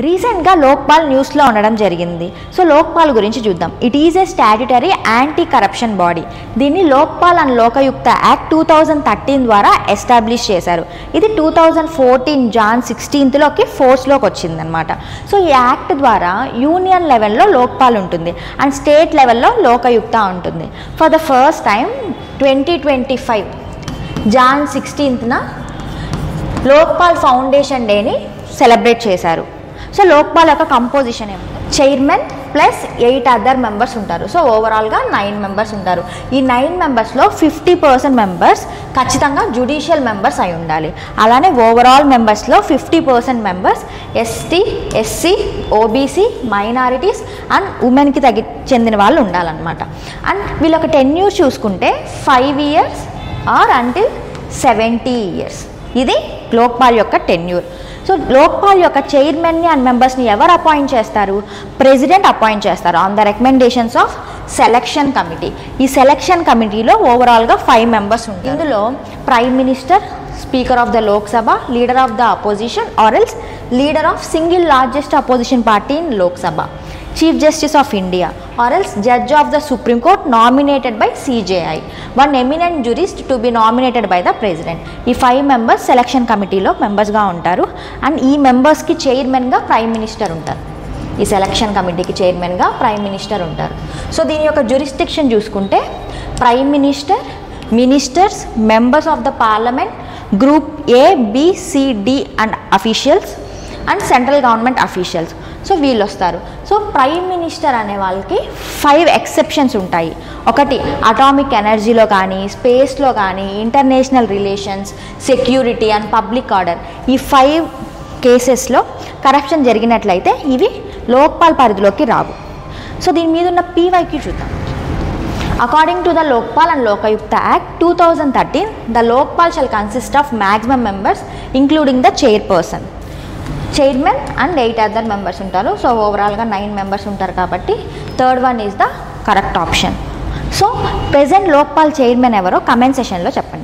రీసెంట్గా లోక్పాల్ న్యూస్లో ఉండడం జరిగింది. సో లోక్పాల్ గురించి చూద్దాం. It is a statutory anti corruption body. దీన్ని లోక్పాల్ అండ్ లోకయుక్త యాక్ట్ 2013 ద్వారా ఎస్టాబ్లిష్ చేశారు. ఇది 2014 జాన్ 16th ఫోర్స్లోకి వచ్చిందనమాట. సో ఈ యాక్ట్ ద్వారా యూనియన్ లెవెల్లో లోక్పాల్ ఉంటుంది అండ్ స్టేట్ లెవెల్లో లోకయుక్త ఉంటుంది. For the first time 2025 Jan 16th Lokpal foundation డేని సెలబ్రేట్ చేశారు. సో లోక్పాల్ యొక్క కంపోజిషన్ ఏమిటి? చైర్మన్ ప్లస్ 8 అదర్ మెంబర్స్ ఉంటారు. సో ఓవరాల్గా 9 మెంబర్స్ ఉంటారు. ఈ 9 మెంబర్స్లో 50% మెంబర్స్ ఖచ్చితంగా జ్యుడిషియల్ మెంబర్స్ అయి ఉండాలి. అలానే ఓవరాల్ మెంబర్స్లో 50% members ST, SC, OBC, minorities and ఉమెన్కి చెందిన వాళ్ళు ఉండాలన్నమాట. అండ్ వీళ్ళొక టెన్యూర్ చూసుకుంటే 5 years ఆర్ అంటిల్ 70 years. ఇది లోక్పాల్ యొక్క టెన్యూర్. సో లోక్పాల్ యొక్క చైర్మన్ని అండ్ మెంబర్స్ని ఎవరు అపాయింట్ చేస్తారు? ప్రెసిడెంట్ అపాయింట్ చేస్తారు on the recommendations of selection committee. ఈ సెలక్షన్ కమిటీలో ఓవరాల్గా 5 మెంబర్స్ ఉంటారు. ఇందులో prime minister, speaker of the Lok Sabha, leader of the opposition or else leader of single largest opposition party in Lok Sabha, chief justice of India or else judge of the Supreme Court nominated by CJI, one eminent jurist to be nominated by the president. ఈ 5 members selection కమిటీలో మెంబర్స్గా ఉంటారు. And ఈ మెంబర్స్కి చైర్మన్గా prime minister ఉంటారు. ఈ selection కమిటీకి చైర్మన్గా ప్రైమ్ మినిస్టర్ ఉంటారు. సో దీని యొక్క జ్యూరిస్డిక్షన్ చూసుకుంటే prime minister, ministers, members of the parliament, group A, B, C, D and officials and central government officials. So వీళ్ళు వస్తారు. సో ప్రైమ్ మినిస్టర్ అనే వాళ్ళకి 5 ఎక్సెప్షన్స్ ఉంటాయి. ఒకటి అటామిక్ ఎనర్జీలో కానీ, స్పేస్లో కానీ, international relations, security and public order. ఈ 5 కేసెస్లో కరప్షన్ జరిగినట్లయితే ఇవి లోక్పాల్ పరిధిలోకి రావు. సో దీని మీద ఉన్న PYQ చూద్దాం. According to the Lokpal and Lokayukta act 2013, the Lokpal shall consist of maximum members including the chairperson, chairman and 8 other members ఉంటారు. సో ఓవరాల్గా 9 మెంబర్స్ ఉంటారు కాబట్టి third one is the correct option. So present Lokpal chairman ఎవరో comment సెషన్లో చెప్పండి.